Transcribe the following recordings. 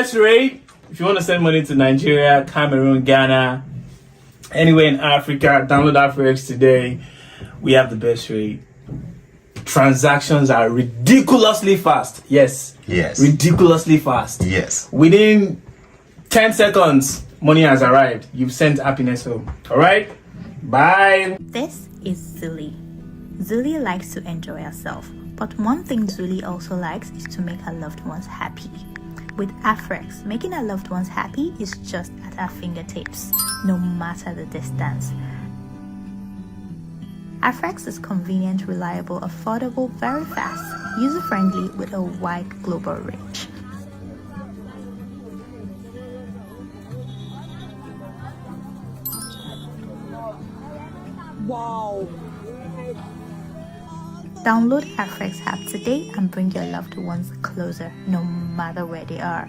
best rate. If you want to send money to Nigeria, Cameroon, Ghana, anywhere in Africa, download AfriX today. We have the best rate. Transactions are ridiculously fast. Yes. Ridiculously fast. Yes. Within 10 seconds, money has arrived. You've sent happiness home. All right? Bye. This is Zuli. Zuli likes to enjoy herself, but one thing Zuli also likes is to make her loved ones happy. With AfriX, making our loved ones happy is just at our fingertips, no matter the distance. AfriX is convenient, reliable, affordable, very fast, user-friendly with a wide global reach. Wow! Download AfriX app today and bring your loved ones closer, no matter where they are.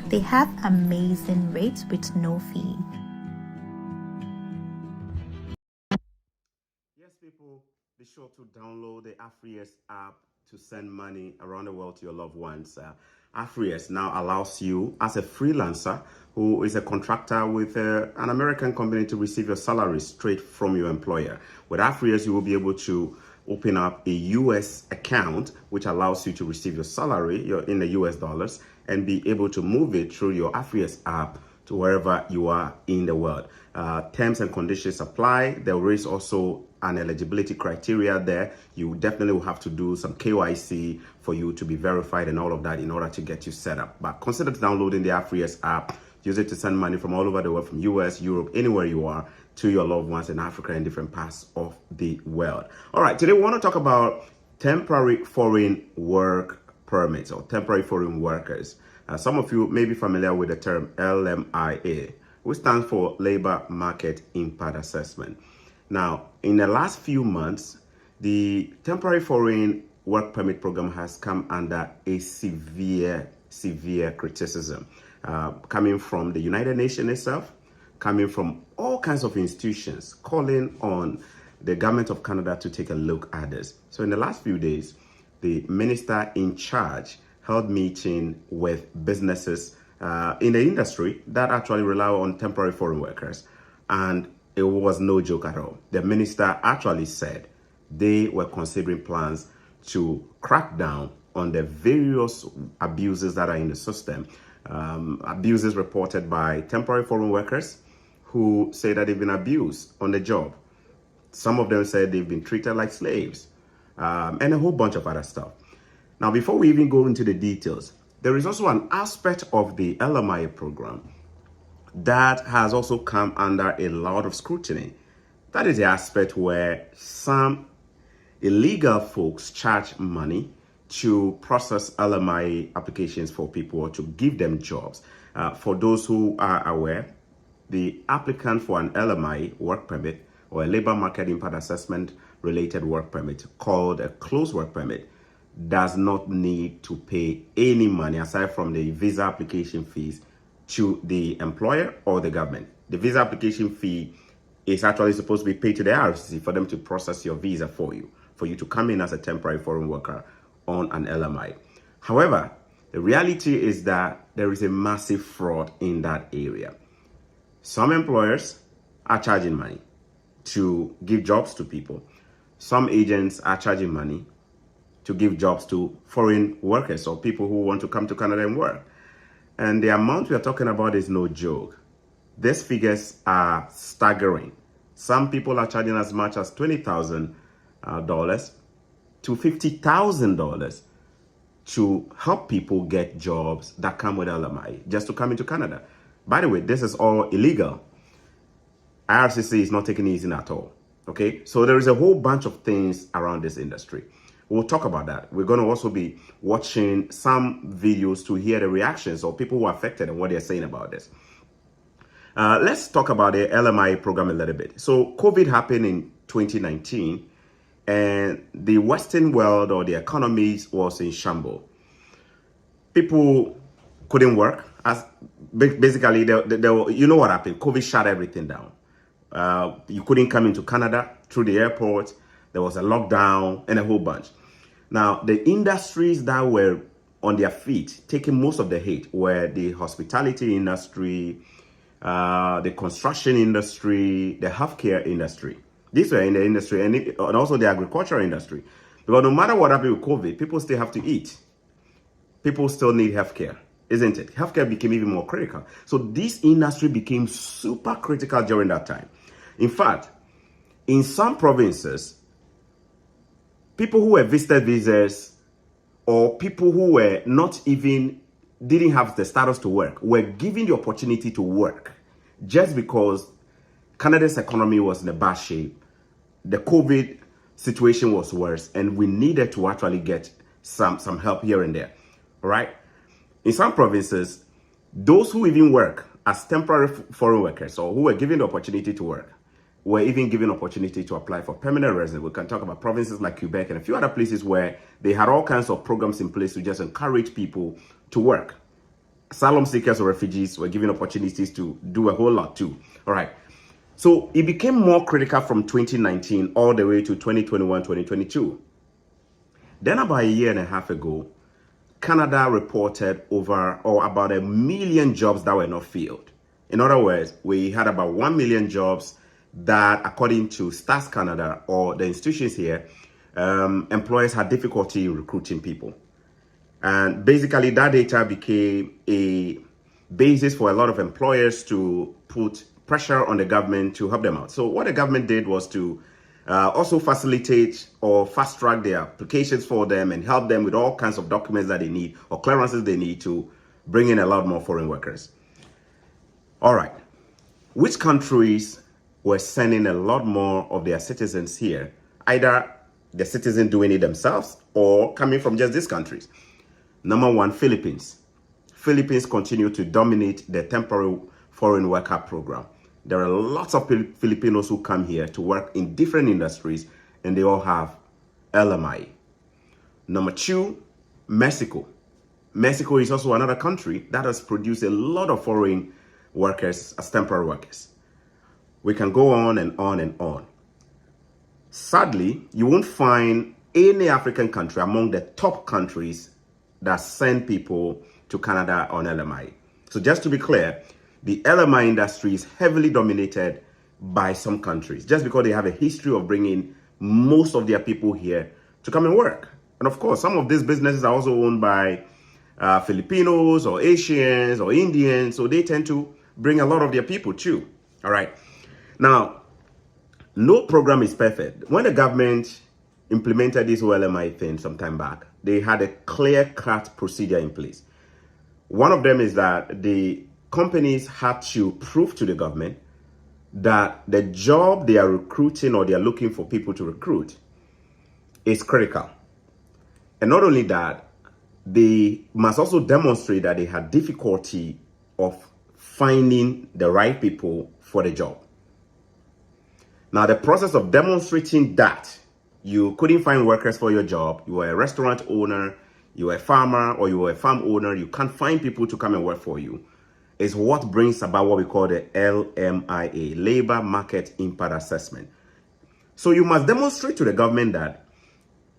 They have amazing rates with no fee. Yes, people, be sure to download the AfriX app to send money around the world to your loved ones. AfriX now allows you, as a freelancer who is a contractor with an American company, to receive your salary straight from your employer. With AfriX, you will be able to open up a US account, which allows you to receive your salary in the US dollars and be able to move it through your AfriX app to wherever you are in the world. Terms and conditions apply. There is also an eligibility criteria there. You definitely will have to do some KYC for you to be verified and all of that in order to get you set up. But consider downloading the AfriX app. Use it to send money from all over the world, from US, Europe, anywhere you are, to your loved ones in Africa and different parts of the world. All right, today we want to talk about temporary foreign work permits or temporary foreign workers. Some of you may be familiar with the term LMIA, which stands for Labor Market Impact Assessment. Now, in the last few months, the temporary foreign work permit program has come under a severe criticism, coming from the United Nations itself, coming from all kinds of institutions, calling on the government of Canada to take a look at this. So in the last few days, the minister in charge held meeting with businesses in the industry that actually rely on temporary foreign workers. And it was no joke at all. The minister actually said they were considering plans to crack down on the various abuses that are in the system. Abuses reported by temporary foreign workers who say that they've been abused on the job. Some of them said they've been treated like slaves, and a whole bunch of other stuff. Now, before we even go into the details, there is also an aspect of the LMIA program that has also come under a lot of scrutiny. That is the aspect where some illegal folks charge money to process LMIA applications for people or to give them jobs. For those who are aware, the applicant for an LMIA work permit or a labor market impact assessment related work permit called a closed work permit does not need to pay any money aside from the visa application fees to the employer or the government. The visa application fee is actually supposed to be paid to the RCC for them to process your visa for you to come in as a temporary foreign worker on an LMI. However, the reality is that there is a massive fraud in that area. Some employers are charging money to give jobs to people. Some agents are charging money to give jobs to foreign workers or people who want to come to Canada and work. And the amount we are talking about is no joke. These figures are staggering. Some people are charging as much as $20,000 to $50,000 to help people get jobs that come with LMI, just to come into Canada. By the way, this is all illegal. IRCC is not taking it easy at all. Okay, so there is a whole bunch of things around this industry. We'll talk about that. We're going to also be watching some videos to hear the reactions of people who are affected and what they're saying about this. Let's talk about the LMI program a little bit. So COVID happened in 2019 and the Western world or the economies was in shambles. People couldn't work. Basically, you know what happened? COVID shut everything down. You couldn't come into Canada through the airport. There was a lockdown and a whole bunch. Now, the industries that were on their feet, taking most of the hit, were the hospitality industry, the construction industry, the healthcare industry. These were in the industry, and also the agricultural industry. Because no matter what happened with COVID, people still have to eat. People still need healthcare, isn't it? Healthcare became even more critical. So this industry became super critical during that time. In fact, in some provinces, people who were visitor visas or people who were not even, didn't have the status to work, were given the opportunity to work just because Canada's economy was in a bad shape. The COVID situation was worse, and we needed to actually get some help here and there. All right. In some provinces, those who even work as temporary foreign workers or who were given the opportunity to work were even given opportunity to apply for permanent residence. We can talk about provinces like Quebec and a few other places where they had all kinds of programs in place to just encourage people to work. Asylum seekers or refugees were given opportunities to do a whole lot too. All right. So it became more critical from 2019 all the way to 2021, 2022. Then about a year and a half ago, Canada reported about 1 million jobs that were not filled. In other words, we had about 1 million jobs that, according to Stats Canada or the institutions here, employers had difficulty in recruiting people. And basically that data became a basis for a lot of employers to put pressure on the government to help them out. So what the government did was to also facilitate or fast track their applications for them and help them with all kinds of documents that they need or clearances they need to bring in a lot more foreign workers. All right. Which countries were sending a lot more of their citizens here? Either the citizens doing it themselves or coming from just these countries. Number one, Philippines. Philippines continue to dominate the temporary foreign worker program. There are lots of Filipinos who come here to work in different industries, and they all have Lmia. Number two, Mexico. Mexico is also another country that has produced a lot of foreign workers as temporary workers. We can go on and on and on. Sadly, you won't find any African country among the top countries that send people to Canada on Lmia. So just to be clear, the Lmia industry is heavily dominated by some countries just because they have a history of bringing most of their people here to come and work. And of course, some of these businesses are also owned by Filipinos or Asians or Indians, so they tend to bring a lot of their people too. All right. Now, no program is perfect. When the government implemented this Lmia thing some time back, they had a clear-cut procedure in place. One of them is that the companies had to prove to the government that the job they are recruiting or they are looking for people to recruit is critical. And not only that, they must also demonstrate that they had difficulty of finding the right people for the job. Now, the process of demonstrating that you couldn't find workers for your job, you were a restaurant owner, you were a farmer, or you were a farm owner, you can't find people to come and work for you, is what brings about what we call the LMIA, Labor Market Impact Assessment. So you must demonstrate to the government that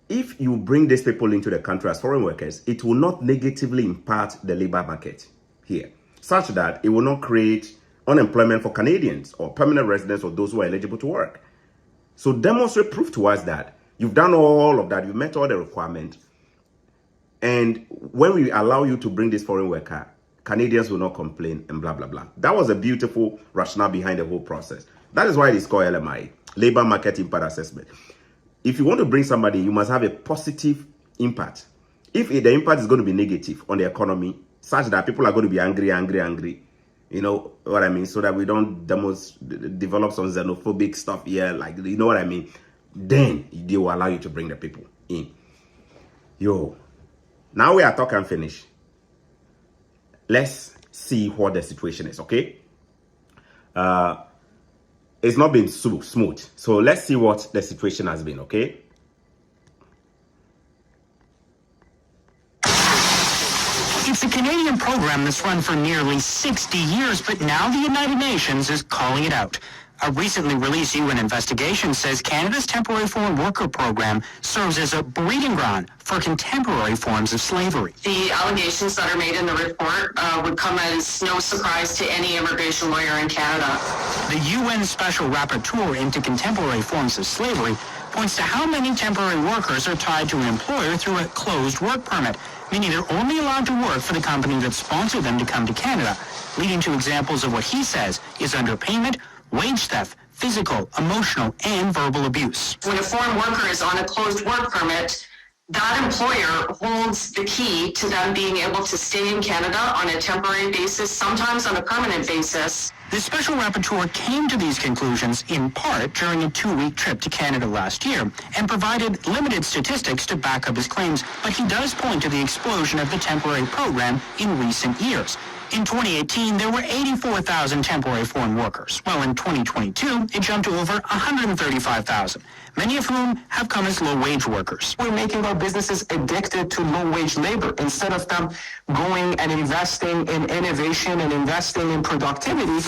if you bring these people into the country as foreign workers, it will not negatively impact the labor market here, such that it will not create unemployment for Canadians or permanent residents or those who are eligible to work. So demonstrate, proof to us that you've done all of that, you've met all the requirements, and when we allow you to bring this foreign worker, Canadians will not complain and blah, blah, blah. That was a beautiful rationale behind the whole process. That is why it is called LMI, Labor Market Impact Assessment. If you want to bring somebody, you must have a positive impact. If the impact is going to be negative on the economy, such that people are going to be angry, you know what I mean? So that we don't develop some xenophobic stuff here, like, you know what I mean? Then they will allow you to bring the people in. Now we are talking finish. Let's see what the situation is, okay? It's not been smooth. So let's see what the situation has been, okay? It's a Canadian program program that's run for nearly 60 years, but now the United Nations is calling it out. A recently released UN investigation says Canada's temporary foreign worker program serves as a breeding ground for contemporary forms of slavery. The allegations that are made in the report would come as no surprise to any immigration lawyer in Canada. The UN Special Rapporteur into contemporary forms of slavery points to how many temporary workers are tied to an employer through a closed work permit, meaning they're only allowed to work for the company that sponsored them to come to Canada, leading to examples of what he says is underpayment, wage theft, physical, emotional, and verbal abuse. When a foreign worker is on a closed work permit, that employer holds the key to them being able to stay in Canada on a temporary basis, sometimes on a permanent basis. The special rapporteur came to these conclusions in part during a 2-week trip to Canada last year and provided limited statistics to back up his claims, but he does point to the explosion of the temporary program in recent years. In 2018, there were 84,000 temporary foreign workers, while in 2022, it jumped to over 135,000, many of whom have come as low-wage workers. We're making our businesses addicted to low-wage labor instead of them going and investing in innovation and investing in productivity.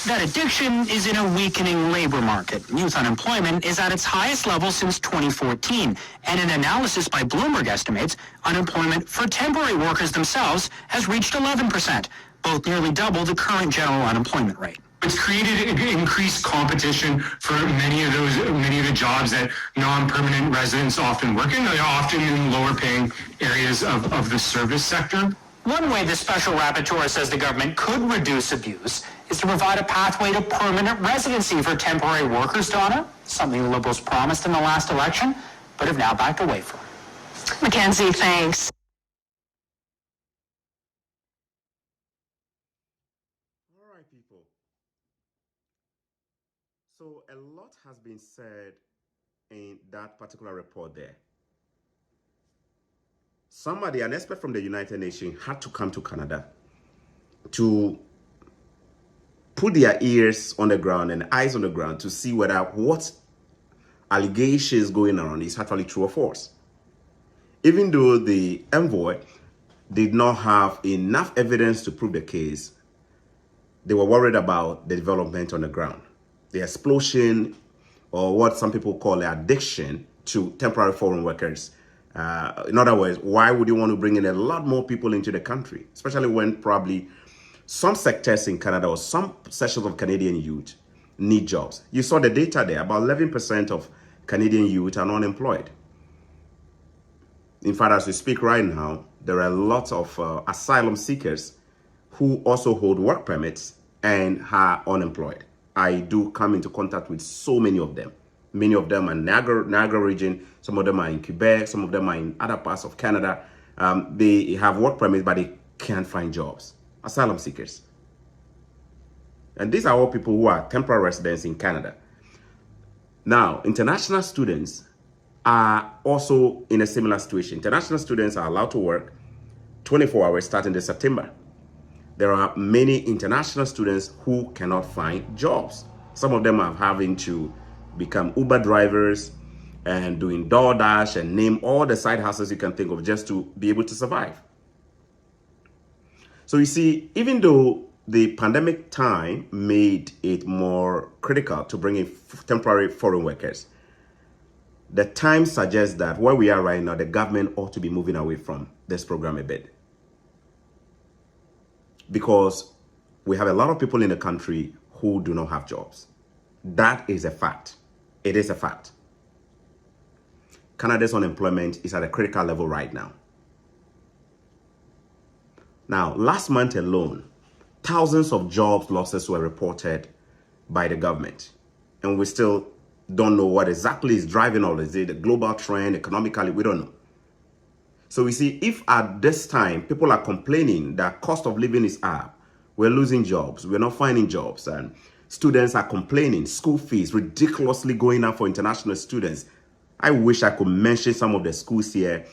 That addiction is in a weakening labor market. Youth unemployment is at its highest level since 2014, and an analysis by Bloomberg estimates unemployment for temporary workers themselves has reached 11%, both nearly double the current general unemployment rate. It's created increased competition for many of the jobs that non-permanent residents often work in. They're often in lower paying areas of the service sector. One way the special rapporteur says the government could reduce abuse is to provide a pathway to permanent residency for temporary workers, Donna, something the Liberals promised in the last election, but have now backed away from. Mackenzie, thanks. All right, people. So a lot has been said in that particular report there. Somebody, an expert from the United Nations, had to come to Canada to put their ears on the ground and eyes on the ground to see whether what allegations going around is actually true or false. Even though the envoy did not have enough evidence to prove the case, they were worried about the development on the ground, the explosion, or what some people call the addiction to temporary foreign workers. In other words, why would you want to bring in a lot more people into the country, especially when probably some sectors in Canada or some sections of Canadian youth need jobs? You saw the data there. About 11% of Canadian youth are unemployed. In fact, as we speak right now, there are lots of asylum seekers who also hold work permits and are unemployed. I do come into contact with so many of them. Many of them are in Niagara region. Some of them are in Quebec. Some of them are in other parts of Canada. They have work permits, but they can't find jobs. Asylum seekers. And these are all people who are temporary residents in Canada. Now, international students are also in a similar situation. International students are allowed to work 24 hours starting this September. There are many international students who cannot find jobs. Some of them are having to become Uber drivers and doing DoorDash and name all the side hustles you can think of just to be able to survive. So you see, even though the pandemic time made it more critical to bring in temporary foreign workers, the time suggests that where we are right now, the government ought to be moving away from this program a bit. Because we have a lot of people in the country who do not have jobs. That is a fact. It is a fact. Canada's unemployment is at a critical level right now. Now, last month alone, thousands of job losses were reported by the government. And we still don't know what exactly is driving all this. Is it the global trend, economically? We don't know. So we see, if at this time people are complaining that cost of living is up, we're losing jobs, we're not finding jobs, and students are complaining, school fees ridiculously going up for international students. I wish I could mention some of the schools here.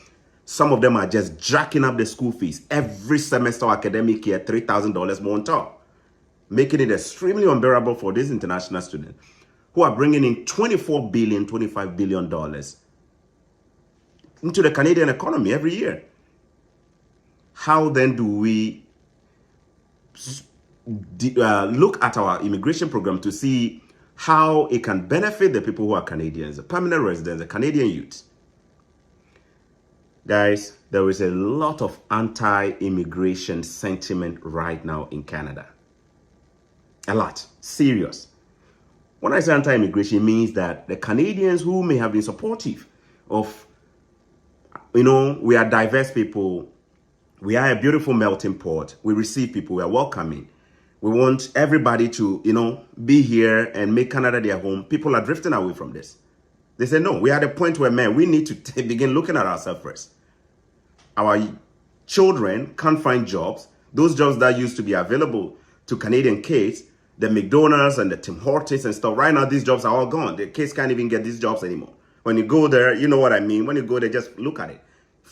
Some of them are just jacking up the school fees every semester academic year, $3,000 more on top, making it extremely unbearable for these international students who are bringing in $24 billion, $25 billion into the Canadian economy every year. How then do we look at our immigration program to see how it can benefit the people who are Canadians, the permanent residents, the Canadian youth. Guys, there is a lot of anti-immigration sentiment right now in Canada. A lot. Serious. When I say anti-immigration, it means that the Canadians who may have been supportive of, we are diverse people. We are a beautiful melting pot. We receive people. We are welcoming. We want everybody to, be here and make Canada their home. People are drifting away from this. They say, no, we are at a point where, man, we need to begin looking at ourselves first. Our children can't find jobs. Those jobs that used to be available to Canadian kids, the McDonald's and the Tim Hortons and stuff, right now, these jobs are all gone. The kids can't even get these jobs anymore. When you go there, you know what I mean. When you go there, just look at it.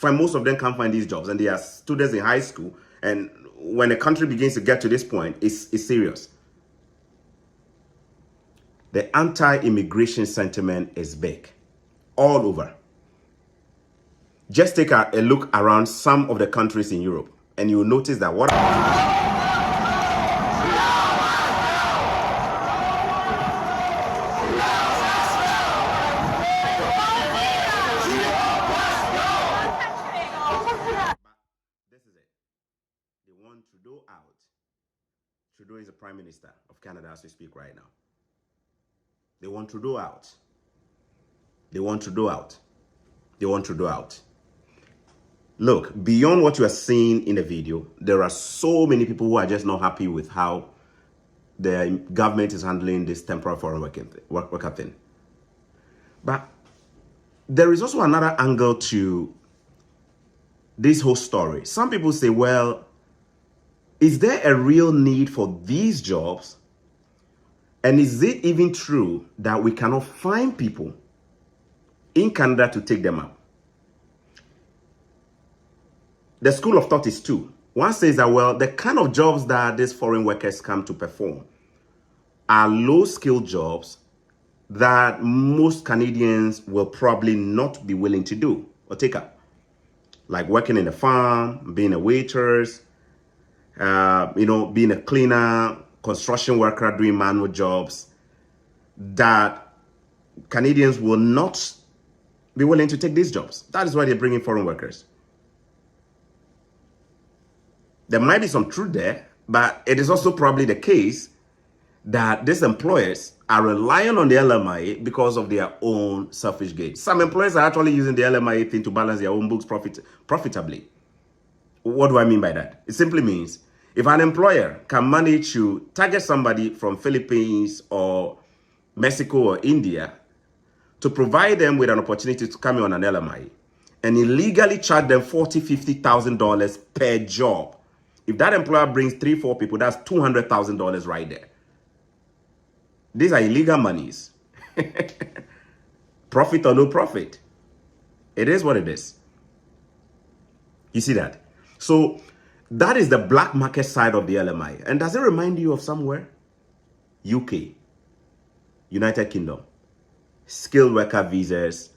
Most of them can't find these jobs, and they are students in high school. And when a country begins to get to this point, it's serious. The anti-immigration sentiment is big all over. Just take a look around some of the countries in Europe, and you will notice that what this is it. They want Trudeau out. Trudeau is the Prime Minister of Canada as we speak right now. They want Trudeau out. They want Trudeau out. They want Trudeau out. Look, beyond what you are seeing in the video, there are so many people who are just not happy with how the government is handling this temporary foreign worker thing. But there is also another angle to this whole story. Some people say, well, is there a real need for these jobs? And is it even true that we cannot find people in Canada to take them up? The school of thought is two. One says that, well, the kind of jobs that these foreign workers come to perform are low-skilled jobs that most Canadians will probably not be willing to do or take up. Like working in a farm, being a waitress, being a cleaner, construction worker, doing manual jobs that Canadians will not be willing to take these jobs. That is why they're bringing foreign workers. There might be some truth there, but it is also probably the case that these employers are relying on the LMIA because of their own selfish gain. Some employers are actually using the LMIA thing to balance their own books profitably. What do I mean by that? It simply means if an employer can manage to target somebody from Philippines or Mexico or India to provide them with an opportunity to come in on an LMIA and illegally charge them $40,000, $50,000 per job, if that employer brings 3-4 people, that's $200,000 right there. These are illegal monies. Profit or no profit. It is what it is. You see that? So that is the black market side of the LMI. And does it remind you of somewhere? UK, United Kingdom, skilled worker visas,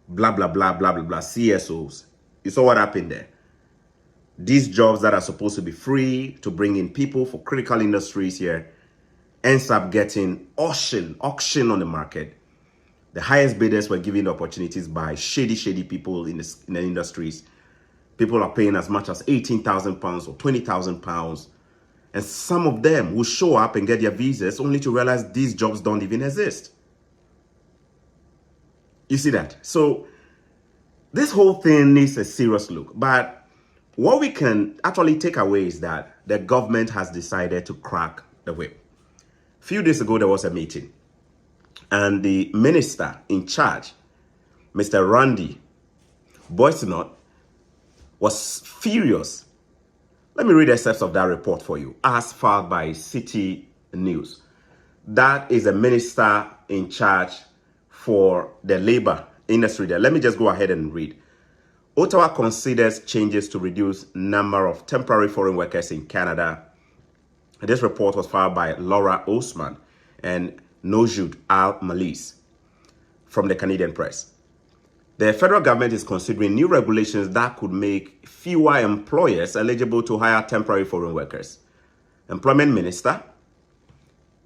blah, blah, blah, blah, blah, blah, CSOs. You saw what happened there. These jobs that are supposed to be free to bring in people for critical industries here ends up getting auction on the market. The highest bidders were given the opportunities by shady people in the industries. People are paying as much as £18,000 or £20,000. And some of them will show up and get their visas only to realize these jobs don't even exist. You see that? So this whole thing needs a serious look. But what we can actually take away is that the government has decided to crack the whip. A few days ago, there was a meeting. And the minister in charge, Mr. Randy Boissonot, was furious. Let me read excerpts of that report for you, as filed by City News. That is a minister in charge for the labor industry there. Let me just go ahead and read. Ottawa considers changes to reduce number of temporary foreign workers in Canada. This report was filed by Laura Osman and Nojud Al-Malis from the Canadian Press. The federal government is considering new regulations that could make fewer employers eligible to hire temporary foreign workers. Employment Minister,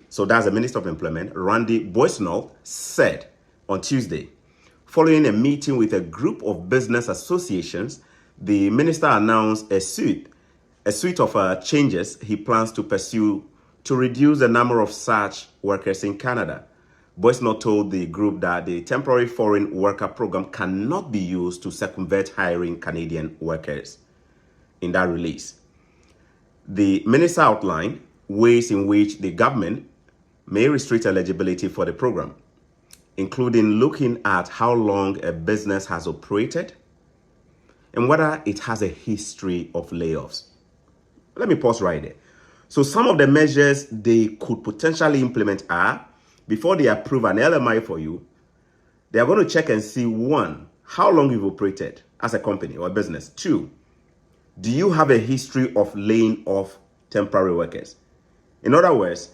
so that's the Minister of Employment, Randy Boissonnault, said on Tuesday, following a meeting with a group of business associations, the minister announced a suite of changes he plans to pursue to reduce the number of such workers in Canada. Boissonnault told the group that the temporary foreign worker program cannot be used to circumvent hiring Canadian workers. In that release, the minister outlined ways in which the government may restrict eligibility for the program, including looking at how long a business has operated and whether it has a history of layoffs. Let me pause right there. So some of the measures they could potentially implement are, before they approve an LMI for you, they are going to check and see, one, how long you've operated as a company or a business. Two, do you have a history of laying off temporary workers? In other words,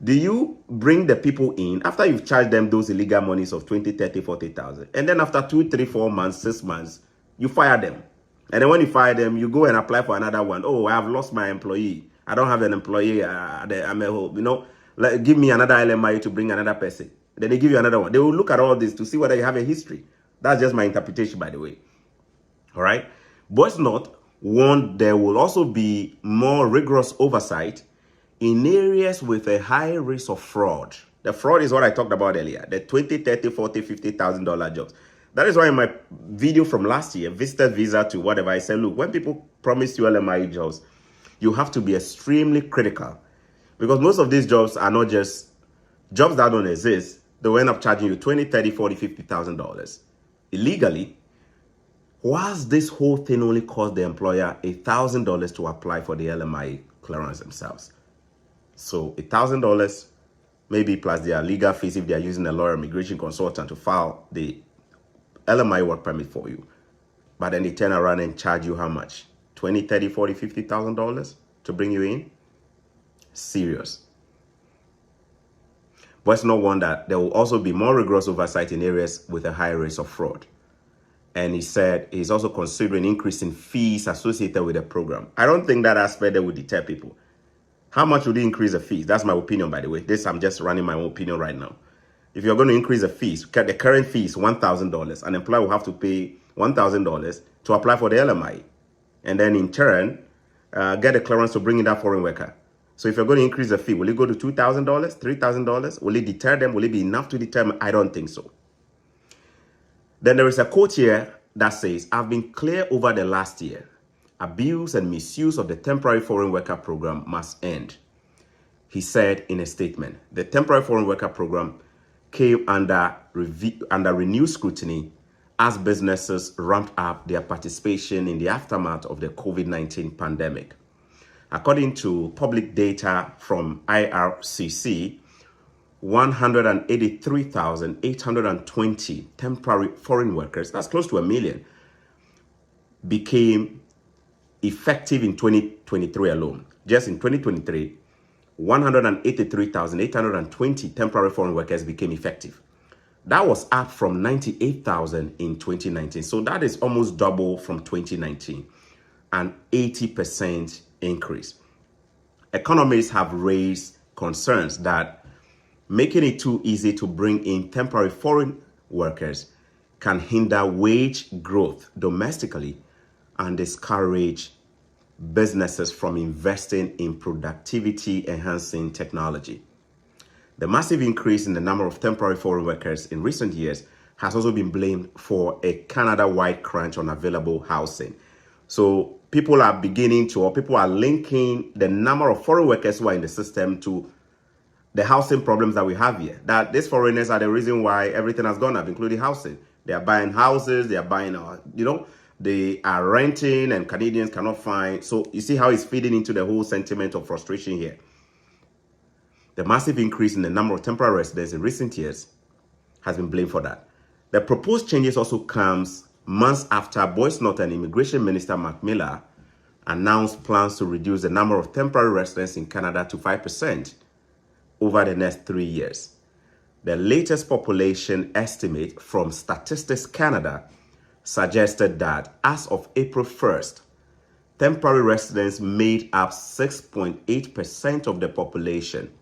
do you bring the people in after you've charged them those illegal monies of 20, 30, 40,000, and then after 2, 3, 4 months, 6 months, you fire them. And then when you fire them, you go and apply for another one. Oh, I have lost my employee. I don't have an employee. Give me another LMI to bring another person. Then they give you another one. They will look at all this to see whether you have a history. That's just my interpretation, by the way. All right. Boissonnault warned there will also be more rigorous oversight in areas with a high risk of fraud. The fraud is what I talked about earlier, the $20, $30, $40, $50,000 jobs. That is why in my video from last year, visitor visa to whatever, I said, look, when people promise you LMI jobs, you have to be extremely critical, because most of these jobs are not just jobs that don't exist. They will end up charging you $20, $30, $40, $50,000 illegally, whilst this whole thing only cost the employer $1,000 to apply for the LMI clearance themselves. So $1,000, maybe plus their legal fees if they are using a lawyer, immigration consultant to file the LMI work permit for you. But then they turn around and charge you how much? $20, $30, $40, $50,000 to bring you in? Serious. But it's no wonder there will also be more rigorous oversight in areas with a high risk of fraud. And he said he's also considering increasing fees associated with the program. I don't think that aspect that would deter people. How much would he increase the fees? That's my opinion, by the way. I'm just running my own opinion right now. If you're going to increase the fees, the current fee is $1,000. An employer will have to pay $1,000 to apply for the LMI. And then in turn, get a clearance to bring in that foreign worker. So if you're going to increase the fee, will it go to $2,000, $3,000? Will it deter them? Will it be enough to deter them? I don't think so. Then there is a quote here that says, I've been clear over the last year. Abuse and misuse of the temporary foreign worker program must end. He said in a statement, the temporary foreign worker program came under renewed scrutiny as businesses ramped up their participation in the aftermath of the COVID-19 pandemic. According to public data from IRCC, 183,820 temporary foreign workers, that's close to 1 million, became effective in 2023 alone. Just in 2023, 183,820 temporary foreign workers became effective. That was up from 98,000 in 2019. So that is almost double from 2019, an 80% increase. Economists have raised concerns that making it too easy to bring in temporary foreign workers can hinder wage growth domestically and discourage businesses from investing in productivity-enhancing technology. The massive increase in the number of temporary foreign workers in recent years has also been blamed for a Canada-wide crunch on available housing. So people are linking the number of foreign workers who are in the system to the housing problems that we have here. That these foreigners are the reason why everything has gone up, including housing. They are buying houses, they are buying, they are renting, and Canadians cannot find. So you see how it's feeding into the whole sentiment of frustration here. The massive increase in the number of temporary residents in recent years has been blamed for that. The proposed changes also comes months after Boissonnault and Immigration Minister Mark Miller announced plans to reduce the number of temporary residents in Canada to 5% over the next 3 years. The latest population estimate from Statistics Canada suggested that as of April 1st, temporary residents made up 6.8% of the population.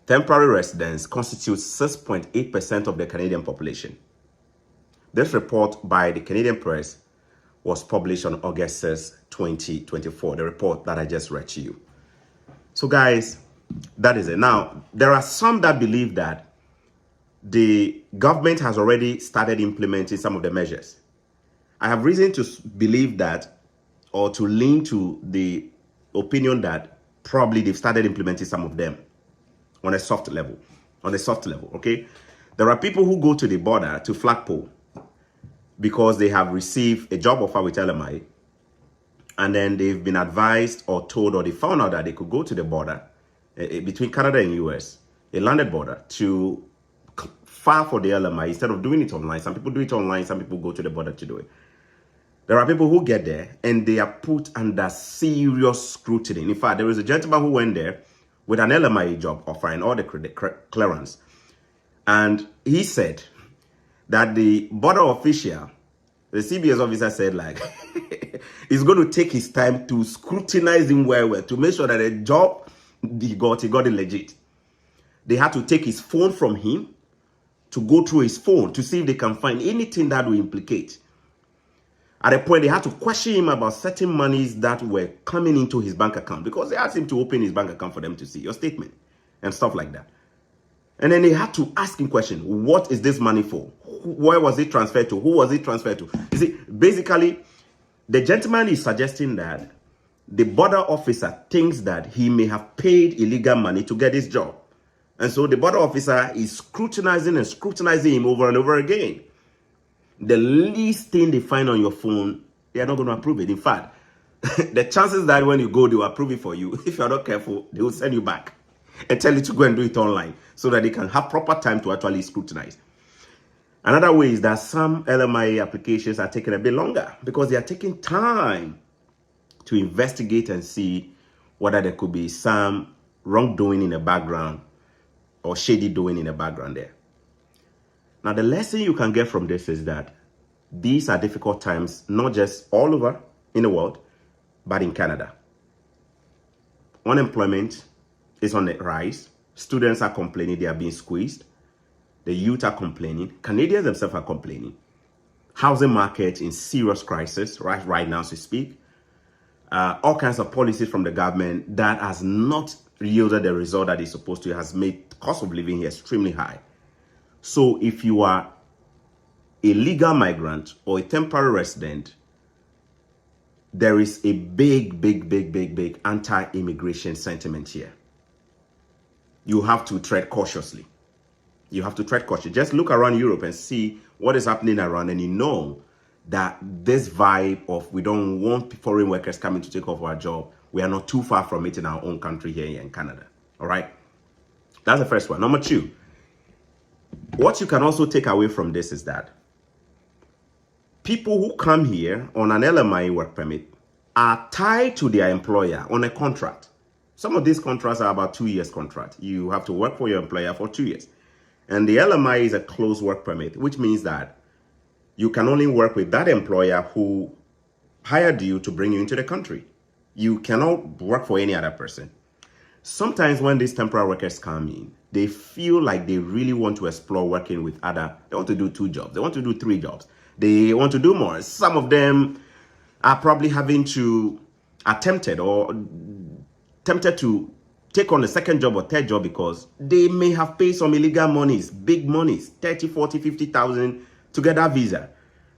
Temporary residents constitute 6.8% of the Canadian population. This report by the Canadian Press was published on August 6, 2024, the report that I just read to you. So guys, that is it. Now, there are some that believe that the government has already started implementing some of the measures. I have reason to believe that, or to lean to the opinion that probably they've started implementing some of them on a soft level. Okay? There are people who go to the border to flagpole because they have received a job offer with Lmia, and then they've been advised or told, or they found out that they could go to the border between Canada and US, a landed border, to file for the Lmia instead of doing it online. Some people do it online, some people go to the border to do it. There are people who get there and they are put under serious scrutiny. In fact, there was a gentleman who went there with an Lmia job offer and all the clearance. And he said that the border official, the CBS officer said, like, he's going to take his time to scrutinize him well, to make sure that the job he got it legit. They had to take his phone from him to go through his phone to see if they can find anything that will implicate. At a point, they had to question him about certain monies that were coming into his bank account, because they asked him to open his bank account for them to see your statement and stuff like that. And then they had to ask him questions. What is this money for? Where was it transferred to? Who was it transferred to? You see, basically, the gentleman is suggesting that the border officer thinks that he may have paid illegal money to get this job. And so the border officer is scrutinizing him over and over again. The least thing they find on your phone, they are not going to approve it. In fact, the chances that when you go, they will approve it for you. If you are not careful, they will send you back and tell you to go and do it online so that they can have proper time to actually scrutinize. Another way is that some Lmia applications are taking a bit longer because they are taking time to investigate and see whether there could be some wrongdoing in the background or shady doing in the background there. Now, the lesson you can get from this is that these are difficult times, not just all over in the world, but in Canada. Unemployment is on the rise. Students are complaining they are being squeezed. The youth are complaining. Canadians themselves are complaining. Housing market in serious crisis right now, as we speak. All kinds of policies from the government that has not yielded the result that it's supposed to, has made the cost of living here extremely high. So if you are a legal migrant or a temporary resident, there is a big anti-immigration sentiment here. You have to tread cautiously. You have to tread cautiously. Just look around Europe and see what is happening around, and you know that this vibe of we don't want foreign workers coming to take over our job, we are not too far from it in our own country here in Canada. All right? That's the first one. Number two, what you can also take away from this is that people who come here on an Lmia work permit are tied to their employer on a contract. Some of these contracts are about 2 years contract. You have to work for your employer for 2 years. And the Lmia is a closed work permit, which means that you can only work with that employer who hired you to bring you into the country. You cannot work for any other person. Sometimes when these temporary workers come in, they feel like they really want to explore working with they want to do 2 jobs. They want to do 3 jobs. They want to do more. Some of them are probably having to tempted to take on a second job or third job because they may have paid some illegal monies, big monies, 30, 40, 50,000 to get that visa.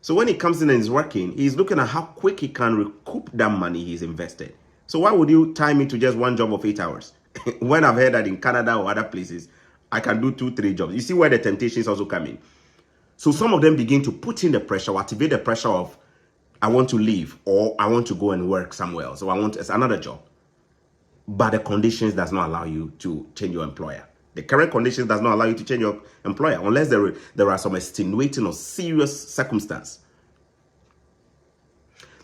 So when he comes in and is working, he's looking at how quick he can recoup that money he's invested. So why would you tie me to just 1 job of 8 hours? When I've heard that in Canada or other places, I can do 2, 3 jobs. You see where the temptations also come in. So some of them begin to put in the pressure or activate the pressure of, I want to leave, or I want to go and work somewhere else, or I want another job. But the conditions does not allow you to change your employer. The current conditions does not allow you to change your employer unless there are some extenuating or serious circumstance.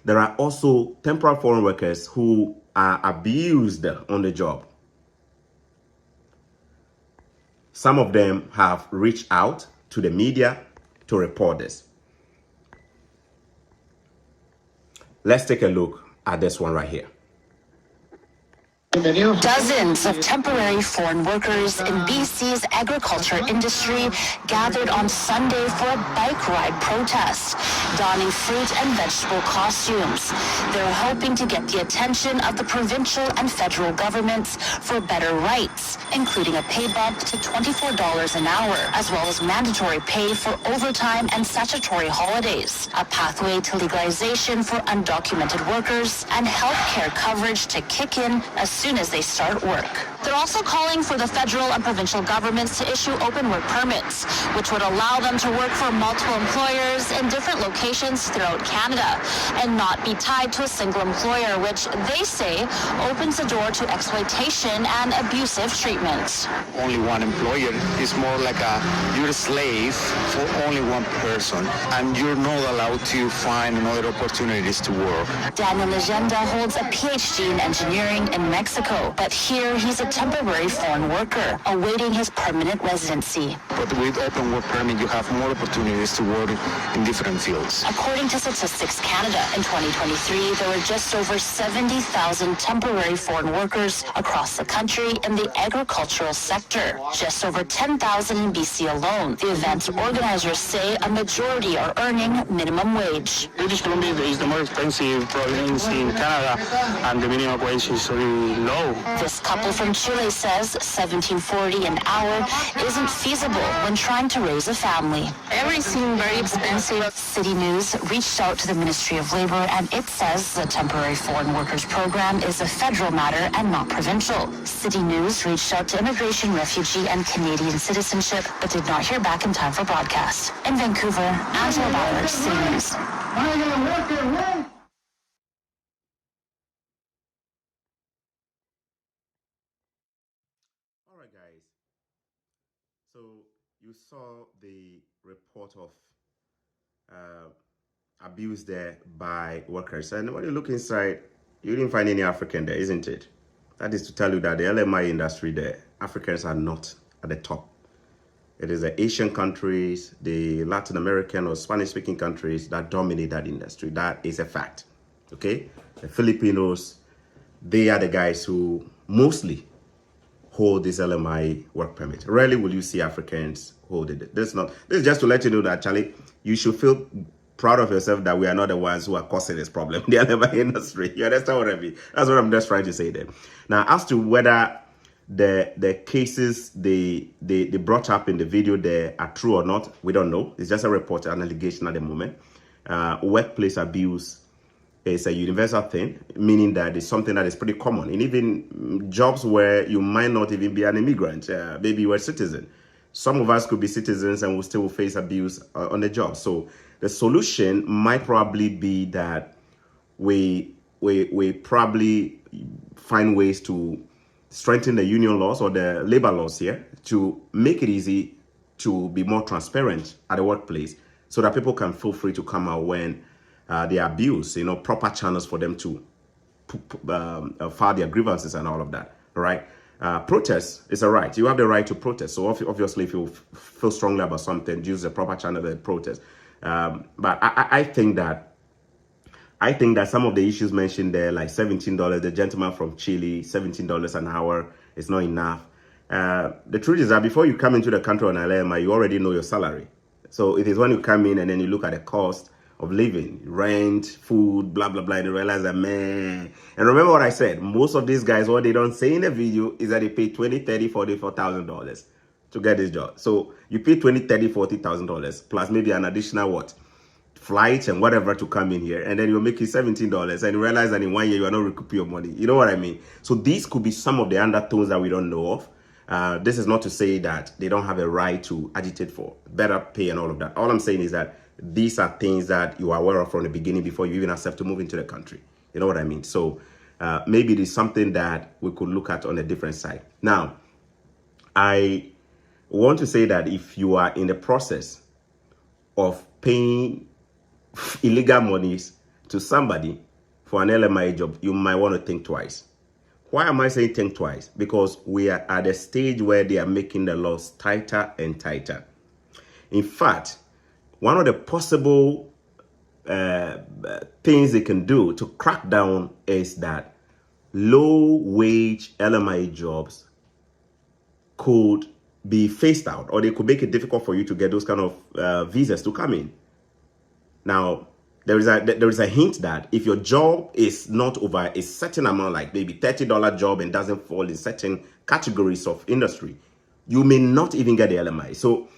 There are also temporary foreign workers who are abused on the job. Some of them have reached out to the media to report this. Let's take a look at this one right here. Dozens of temporary foreign workers in BC's agriculture industry gathered on Sunday for a bike ride protest, donning fruit and vegetable costumes. They're hoping to get the attention of the provincial and federal governments for better rights, including a pay bump to $24 an hour, as well as mandatory pay for overtime and statutory holidays, a pathway to legalization for undocumented workers, and health care coverage to kick in as soon as they start work. They're also calling for the federal and provincial governments to issue open work permits, which would allow them to work for multiple employers in different locations throughout Canada and not be tied to a single employer, which they say opens the door to exploitation and abusive treatment. Only one employer is more like you're a slave for only one person, and you're not allowed to find another opportunities to work. Daniel Legenda holds a PhD in engineering in Mexico, but here he's a temporary foreign worker awaiting his permanent residency. But with open work permit, you have more opportunities to work in different fields. According to Statistics Canada, in 2023, there were just over 70,000 temporary foreign workers across the country in the agricultural sector, just over 10,000 in BC alone. The event's organizers say a majority are earning minimum wage. British Columbia is the more expensive province in Canada, and the minimum wage is really low. This couple from Chile says $17.40 an hour isn't feasible when trying to raise a family. Everything very expensive. City News reached out to the Ministry of Labor, and it says the Temporary Foreign Workers Program is a federal matter and not provincial. City News reached out to Immigration, Refugee, and Canadian Citizenship, but did not hear back in time for broadcast. In Vancouver, Angela Bauer, City News. All right, guys. So you saw the report of abuse there by workers. And when you look inside, you didn't find any African there, isn't it? That is to tell you that the LMI industry there, Africans are not at the top. It is the Asian countries, the Latin American or Spanish-speaking countries that dominate that industry. That is a fact, okay? The Filipinos, they are the guys who mostly hold this LMI work permit. Rarely will you see Africans holding it. This is just to let you know that, Charlie, you should feel proud of yourself that we are not the ones who are causing this problem, the LMI industry. You understand what I mean? That's what I'm just trying to say there. Now, as to whether the cases they brought up in the video there are true or not, we don't know. It's just a report, an allegation at the moment. Workplace abuse is a universal thing, meaning that it's something that is pretty common. And even jobs where you might not even be an immigrant, maybe you're a citizen. Some of us could be citizens and will still face abuse on the job. So the solution might probably be that we probably find ways to strengthen the union laws or the labor laws here to make it easy to be more transparent at the workplace so that people can feel free to come out when they are abused, proper channels for them to file their grievances and all of that, all right? Protest is a right. You have the right to protest. So obviously, if you feel strongly about something, use the proper channel to protest. But I think that some of the issues mentioned there, like $17, the gentleman from Chile, $17 an hour is not enough. The truth is that before you come into the country on LMI, you already know your salary. So it is when you come in and then you look at the cost of living, rent, food, blah, blah, blah, and you realize that, man. And remember what I said, most of these guys, what they don't say in the video is that they pay $20, $30, $40, $4,000 to get this job. So you pay $20, $30, $40,000 plus maybe an additional what? Flight and whatever to come in here, and then you're making $17 and you realize that in 1 year you are not recouping your money. You know what I mean? So these could be some of the undertones that we don't know of. This is not to say that they don't have a right to agitate for better pay and all of that. All I'm saying is that these are things that you are aware of from the beginning before you even accept to move into the country. You know what I mean? So maybe it is something that we could look at on a different side. Now, I want to say that if you are in the process of paying illegal monies to somebody for an LMI job, you might want to think twice. Why am I saying think twice? Because we are at a stage where they are making the laws tighter and tighter. In fact, one of the possible things they can do to crack down is that low-wage LMIA jobs could be phased out, or they could make it difficult for you to get those kind of visas to come in. Now, there is a hint that if your job is not over a certain amount, like maybe $30 job, and doesn't fall in certain categories of industry, you may not even get the LMI. So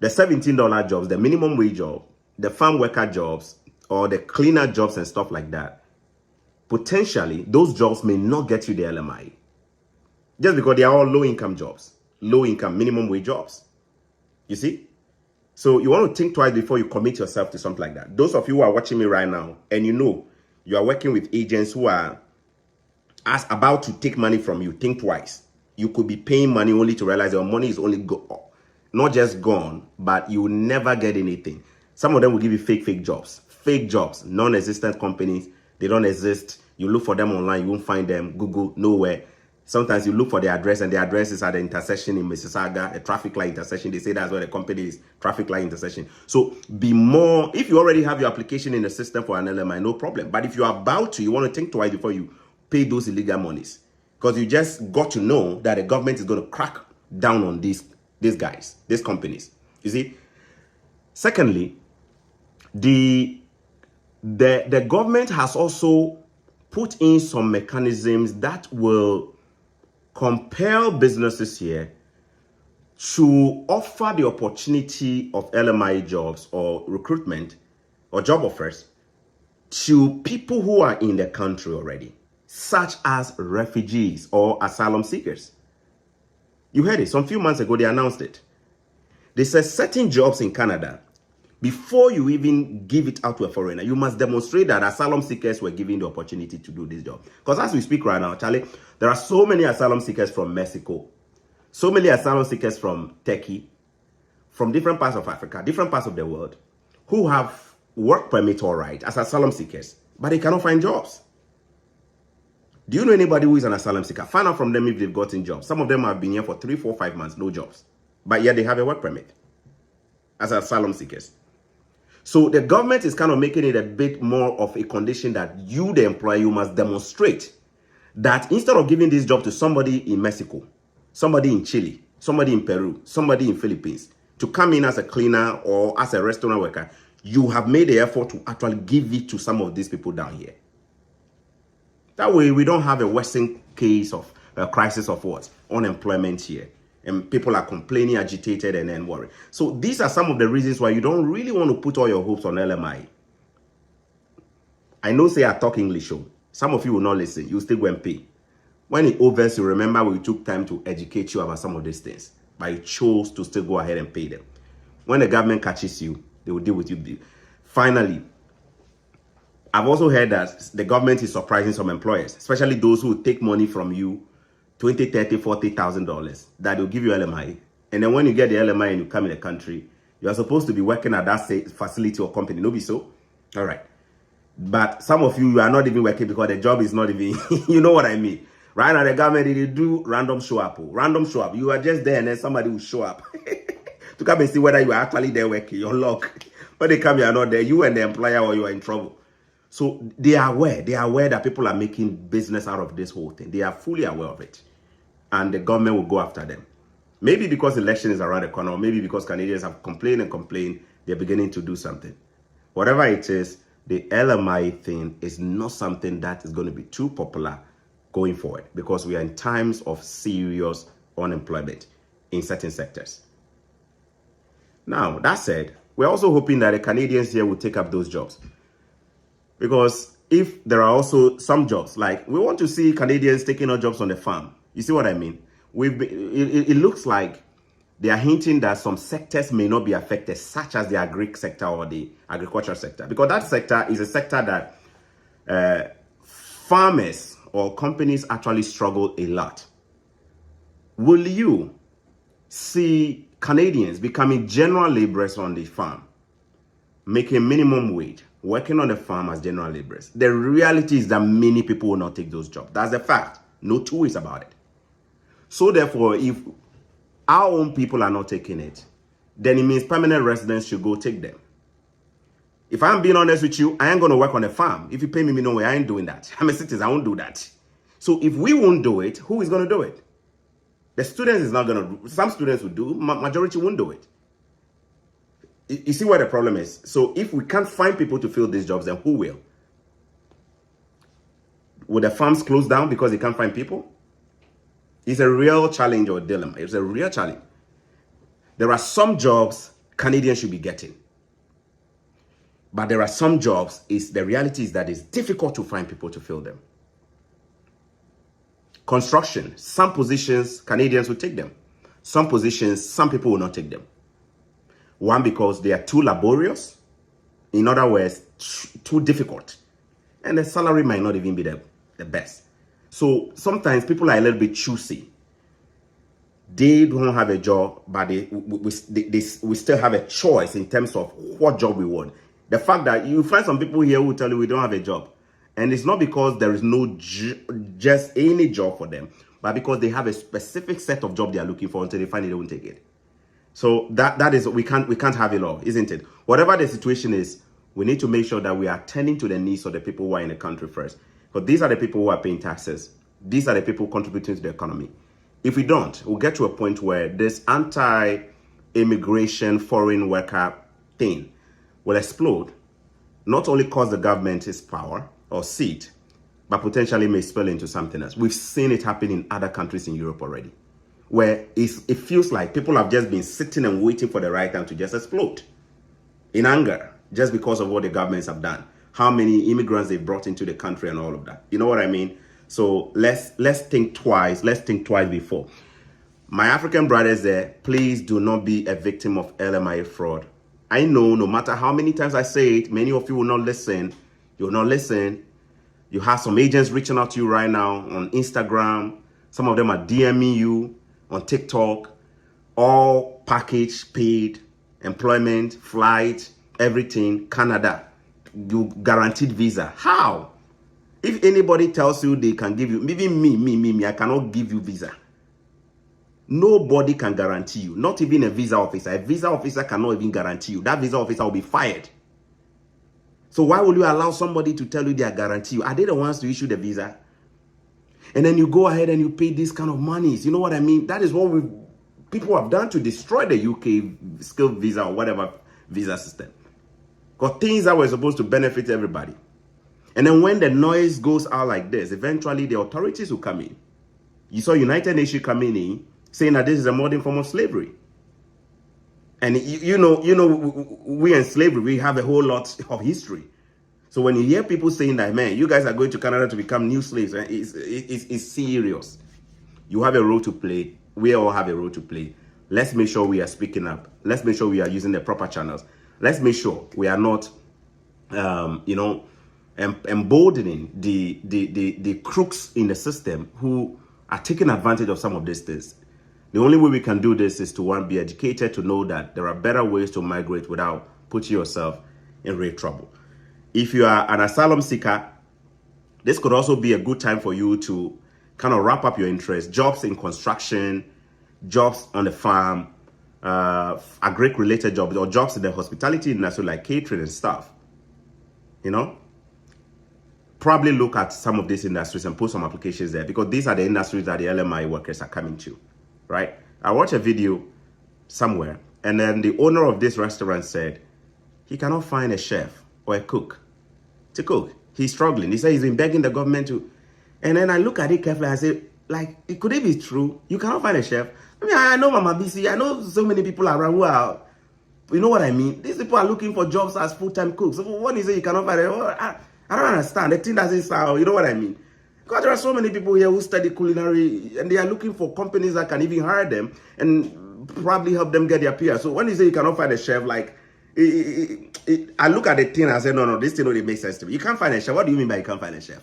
the $17 jobs, the minimum wage job, the farm worker jobs, or the cleaner jobs and stuff like that, potentially those jobs may not get you the LMI, just because they are all low-income jobs, low-income minimum wage jobs. You see? So you want to think twice before you commit yourself to something like that. Those of you who are watching me right now, and you know you are working with agents who are about to take money from you, think twice. You could be paying money only to realize your money is only not just gone, but you will never get anything. Some of them will give you fake jobs, non-existent companies. They don't exist. You look for them online, you won't find them. Google, nowhere. Sometimes you look for the address, and the address is at the intersection in Mississauga, a traffic light intersection. They say that's where the company is, traffic light intersection. So be more, if you already have your application in the system for an LMI, no problem. But if you're about to, you want to think twice before you pay those illegal monies. Because you just got to know that the government is going to crack down on these guys, these companies. You see? Secondly, the government has also put in some mechanisms that will compel businesses here to offer the opportunity of LMI jobs or recruitment or job offers to people who are in the country already, such as refugees or asylum seekers. You heard it. Some few months ago, they announced it. They said certain jobs in Canada, before you even give it out to a foreigner, you must demonstrate that asylum seekers were given the opportunity to do this job. Because as we speak right now, Charlie, there are so many asylum seekers from Mexico, so many asylum seekers from Turkey, from different parts of Africa, different parts of the world, who have work permit all right as asylum seekers, but they cannot find jobs. Do you know anybody who is an asylum seeker? Find out from them if they've gotten jobs. Some of them have been here for 3, 4, 5 months, no jobs, but yet they have a work permit as asylum seekers. So the government is kind of making it a bit more of a condition that you, the employer, you must demonstrate that instead of giving this job to somebody in Mexico, somebody in Chile, somebody in Peru, somebody in Philippines, to come in as a cleaner or as a restaurant worker, you have made the effort to actually give it to some of these people down here. That way, we don't have a worsening case of a crisis of what? Unemployment here. And people are complaining, agitated, and then worried. So these are some of the reasons why you don't really want to put all your hopes on LMI. I know say I talk English, so some of you will not listen. You still go and pay. When it overs, you remember we took time to educate you about some of these things, but you chose to still go ahead and pay them. When the government catches you, they will deal with you. Finally, I've also heard that the government is surprising some employers, especially those who take money from you, $20,000, $30,000, $40,000, that will give you LMI. And then when you get the LMI and you come in the country, you are supposed to be working at that facility or company. No be so? All right. But some of you are not even working because the job is not even, you know what I mean. Right now, the government, they do random show up. Random show up. You are just there and then somebody will show up to come and see whether you are actually there working, your luck. But they come, you are not there. You and the employer, or you are in trouble. So they are aware. They are aware that people are making business out of this whole thing. They are fully aware of it. And the government will go after them. Maybe because election is around the corner, or maybe because Canadians have complained, they're beginning to do something. Whatever it is, the LMI thing is not something that is going to be too popular going forward, because we are in times of serious unemployment in certain sectors. Now, that said, we're also hoping that the Canadians here will take up those jobs. Because if there are also some jobs, like we want to see Canadians taking on jobs on the farm. You see what I mean? It looks like they are hinting that some sectors may not be affected, such as the agri sector or the agriculture sector. Because that sector is a sector that farmers or companies actually struggle a lot. Will you see Canadians becoming general laborers on the farm, making minimum wage, working on the farm as general laborers? The reality is that many people will not take those jobs. That's a fact. No two ways about it. So therefore, if our own people are not taking it, then it means permanent residents should go take them. If I'm being honest with you, I ain't going to work on a farm. If you pay me no way, I ain't doing that. I'm a citizen, I won't do that. So if we won't do it, who is going to do it? The students is not going to do. Some students will do, majority won't do it. You see where the problem is? So if we can't find people to fill these jobs, then who will? Will the farms close down because they can't find people? It's a real challenge or dilemma. It's a real challenge. There are some jobs Canadians should be getting. But there are some jobs, the reality is that it's difficult to find people to fill them. Construction, some positions, Canadians will take them. Some positions, some people will not take them. One, because they are too laborious. In other words, too difficult. And the salary might not even be the best. So sometimes people are a little bit choosy. They don't have a job, but we still have a choice in terms of what job we want. The fact that you find some people here who tell you we don't have a job. And it's not because there is no just any job for them, but because they have a specific set of job they are looking for. Until they find it, they won't take it. So that is, we can't have it all, isn't it? Whatever the situation is, we need to make sure that we are tending to the needs of the people who are in the country first. Because these are the people who are paying taxes. These are the people contributing to the economy. If we don't, we'll get to a point where this anti-immigration foreign worker thing will explode. Not only cause the government its power or seat, but potentially may spill into something else. We've seen it happen in other countries in Europe already, where it feels like people have just been sitting and waiting for the right time to just explode in anger, just because of what the governments have done, how many immigrants they've brought into the country and all of that. You know what I mean? So let's think twice. Let's think twice before. My African brothers there, please do not be a victim of Lmia fraud. I know no matter how many times I say it, many of you will not listen. You will not listen. You have some agents reaching out to you right now on Instagram. Some of them are DMing you on TikTok. All package paid, employment, flight, everything, Canada. You guaranteed visa. How? If anybody tells you they can give you, even me, I cannot give you visa. Nobody can guarantee you, not even a visa officer. A visa officer cannot even guarantee you. That visa officer will be fired. So why will you allow somebody to tell you they are guarantee you? Are they the ones to issue the visa? And then you go ahead and you pay these kind of monies. You know what I mean? That is what people have done to destroy the UK skilled visa or whatever visa system. Because things that were supposed to benefit everybody. And then when the noise goes out like this, eventually the authorities will come in. You saw United Nations coming in, saying that this is a modern form of slavery. And you know, we in slavery, we have a whole lot of history. So when you hear people saying that, man, you guys are going to Canada to become new slaves, it's serious. You have a role to play. We all have a role to play. Let's make sure we are speaking up. Let's make sure we are using the proper channels. Let's make sure we are not, emboldening the crooks in the system who are taking advantage of some of these things. The only way we can do this is to, one, be educated, to know that there are better ways to migrate without putting yourself in real trouble. If you are an asylum seeker, this could also be a good time for you to kind of wrap up your interests. Jobs in construction, jobs on the farm, agric-related jobs, or jobs in the hospitality industry like catering and stuff. You know? Probably look at some of these industries and put some applications there, because these are the industries that the Lmia workers are coming to. Right? I watched a video somewhere, and then the owner of this restaurant said he cannot find a chef or a cook to cook. He's struggling. He said he's been begging the government to. And then I look at it carefully and I say, like, could it be true? You cannot find a chef? I mean, I know Mama BC. I know so many people around who are, you know what I mean? These people are looking for jobs as full-time cooks. So what is it you cannot find it? I don't understand. The thing doesn't sound, you know what I mean? Because there are so many people here who study culinary and they are looking for companies that can even hire them and probably help them get their PR. So when you say you cannot find a chef, like, I look at the thing and I say, no, this thing only makes sense to me. You can't find a chef. What do you mean by you can't find a chef?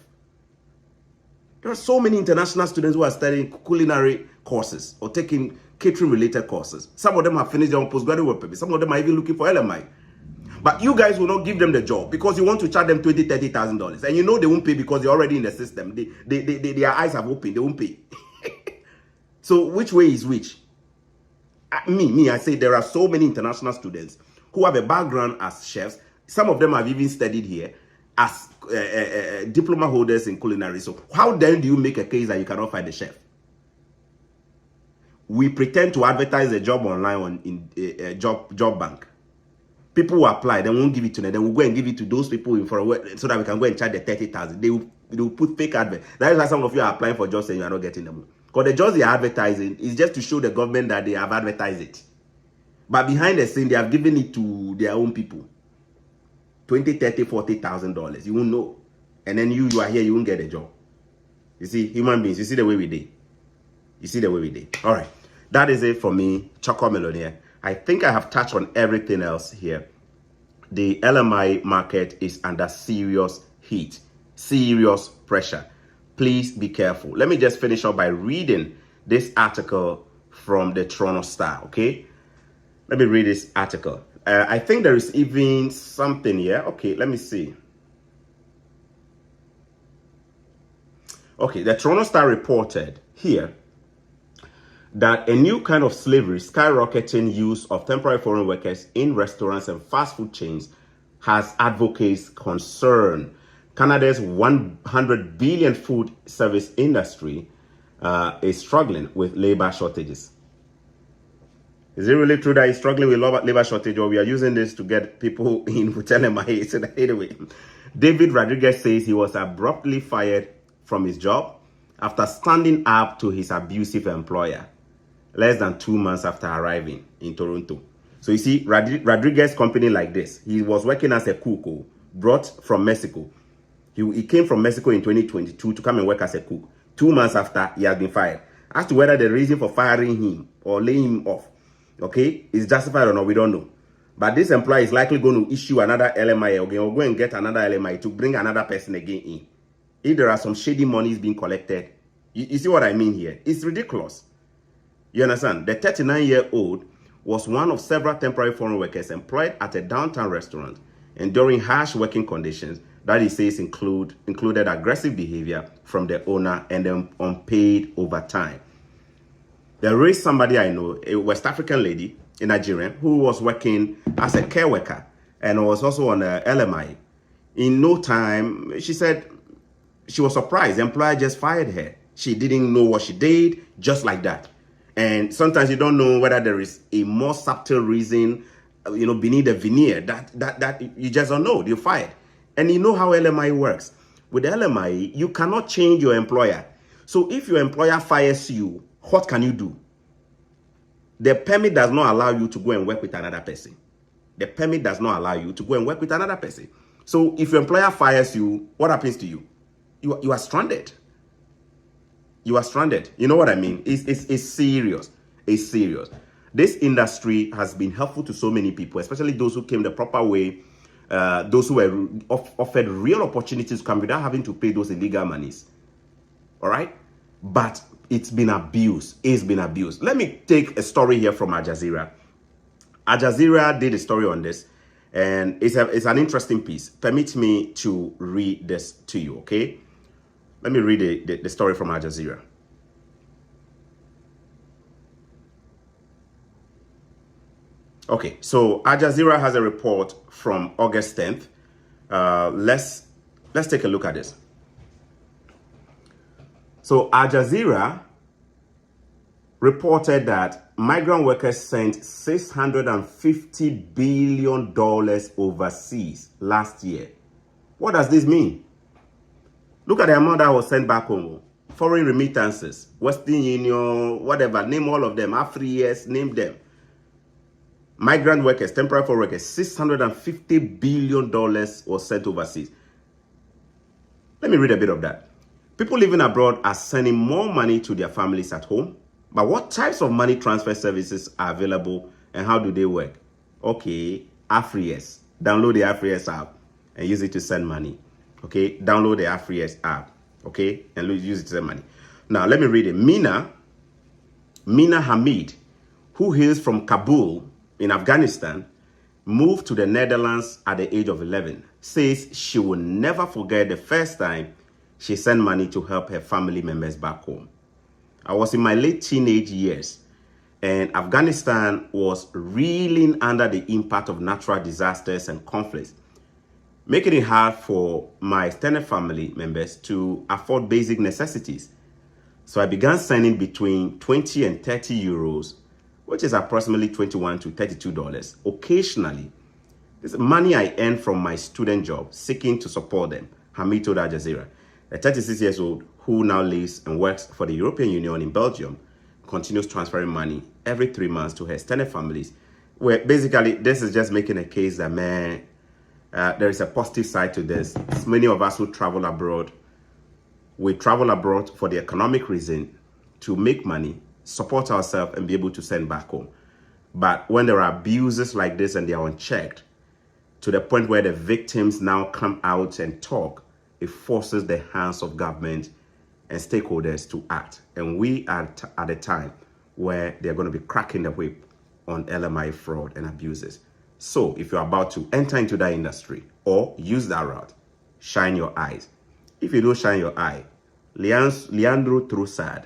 There are so many international students who are studying culinary courses or taking catering-related courses. Some of them have finished their own postgraduate work permit. Some of them are even looking for Lmia. But you guys will not give them the job because you want to charge them $20,000, $30,000. And you know they won't pay because they're already in the system. Their eyes have opened. They won't pay. So which way is which? I say there are so many international students who have a background as chefs. Some of them have even studied here as diploma holders in culinary. So how then do you make a case that you cannot find a chef? We pretend to advertise a job online in a job bank. People will apply, they won't give it to them. Then we'll go and give it to those people in for a work so that we can go and charge the 30,000. They will put fake advert. That is why some of you are applying for jobs and you are not getting them. Because the jobs they are advertising is just to show the government that they have advertised it. But behind the scene, they have given it to their own people. $20,000, $30,000, $40,000. You won't know. And then you are here, you won't get a job. You see, human beings, you see the way we did. You see the way we did. All right. That is it for me, Choco Millionaire. I think I have touched on everything else here. The LMI market is under serious heat, serious pressure. Please be careful. Let me just finish up by reading this article from the Toronto Star, okay? Let me read this article. I think there is even something here. Okay, let me see. Okay, the Toronto Star reported here that a new kind of slavery, skyrocketing use of temporary foreign workers in restaurants and fast food chains, has advocates concern. Canada's 100 billion food service industry is struggling with labor shortages. Is it really true that it's struggling with labor shortage, or we are using this to get people in who tell them anyway? David Rodriguez says he was abruptly fired from his job after standing up to his abusive employer less than 2 months after arriving in Toronto. So you see, Rodriguez company like this, he was working as a cook, brought from Mexico. He came from Mexico in 2022 to come and work as a cook. 2 months after, he has been fired. As to whether the reason for firing him or laying him off, okay, is justified or not, we don't know. But this employer is likely going to issue another LMI again, or go and get another LMI to bring another person again in. If there are some shady monies being collected, you see what I mean here? It's ridiculous. You understand? The 39-year-old was one of several temporary foreign workers employed at a downtown restaurant, enduring harsh working conditions that he says included aggressive behavior from the owner and then unpaid overtime. There is somebody I know, a West African lady, a Nigerian, who was working as a care worker and was also on a LMI. In no time, she said she was surprised. The employer just fired her. She didn't know what she did, just like that. And sometimes you don't know whether there is a more subtle reason, beneath the veneer that you just don't know. You're fired. And you know how LMI works. With LMI, you cannot change your employer. So if your employer fires you, what can you do? The permit does not allow you to go and work with another person. The permit does not allow you to go and work with another person. So if your employer fires you, what happens to you? You are stranded. You are stranded. You know what I mean? It's serious. It's serious. This industry has been helpful to so many people, especially those who came the proper way, those who were offered real opportunities to come without having to pay those illegal monies. All right? But it's been abused. It's been abused. Let me take a story here from Al Jazeera. Al Jazeera did a story on this, and it's an interesting piece. Permit me to read this to you, okay? Let me read the story from Al Jazeera. Okay, so Al Jazeera has a report from August 10th. Let's take a look at this. So Al Jazeera reported that migrant workers sent $650 billion overseas last year. What does this mean? Look at the amount that was sent back home. Foreign remittances, Western Union, whatever, name all of them, Afries, name them. Migrant workers, temporary foreign workers, $650 billion was sent overseas. Let me read a bit of that. People living abroad are sending more money to their families at home. But what types of money transfer services are available and how do they work? Okay, Afries. Download the Afries app and use it to send money. Okay, download the Afries app. Okay, and use it to send money. Now, let me read it. Mina Hamid, who hails from Kabul in Afghanistan, moved to the Netherlands at the age of 11, says she will never forget the first time she sent money to help her family members back home. I was in my late teenage years, and Afghanistan was reeling under the impact of natural disasters and conflicts. making it hard for my extended family members to afford basic necessities. So I began sending between 20 and 30 euros, which is approximately $21 to $32 occasionally. This is money I earned from my student job, seeking to support them. Hamid told Al Jazeera. A 36-year-old who now lives and works for the European Union in Belgium continues transferring money every 3 months to her extended families. Where basically this is just making a case that, man, there is a positive side to this. Many of us who travel abroad, we travel abroad for the economic reason to make money, support ourselves, and be able to send back home. But when there are abuses like this and they are unchecked, to the point where the victims now come out and talk, it forces the hands of government and stakeholders to act. And we are at a time where they're going to be cracking the whip on LMI fraud and abuses. So if you're about to enter into that industry or use that route, shine your eyes. If you don't shine your eye, Leandro Trussard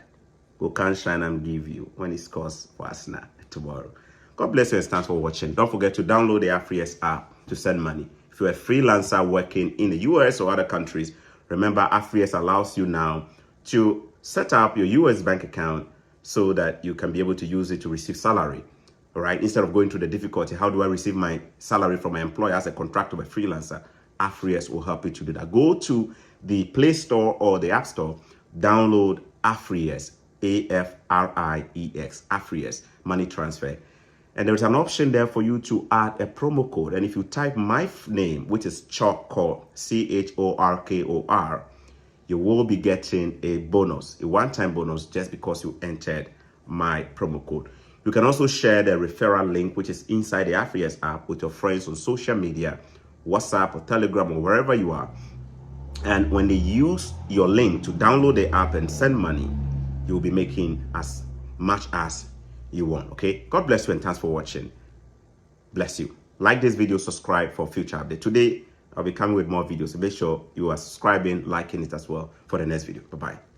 who can shine and give you when he scores for Arsenal tomorrow. God bless you and thanks for watching. Don't forget to download the AfriES app to send money. If you're a freelancer working in the US or other countries, remember AfriES allows you now to set up your US bank account so that you can be able to use it to receive salary. All right, instead of going through the difficulty, how do I receive my salary from my employer as a contractor or a freelancer? AfriES will help you to do that. Go to the Play Store or the App Store, download AfriES, AFRIEX, AfriES, money transfer. And there's an option there for you to add a promo code. And if you type my name, which is Chorkor, CHORKOR, you will be getting a bonus, a one-time bonus, just because you entered my promo code. You can also share the referral link, which is inside the AfriES app, with your friends on social media, WhatsApp or Telegram or wherever you are. And when they use your link to download the app and send money, you'll be making as much as you want. Okay, God bless you and thanks for watching. Bless you. Like this video, subscribe for future update. Today I'll be coming with more videos, so make sure you are subscribing, liking it as well for the next video. Bye bye.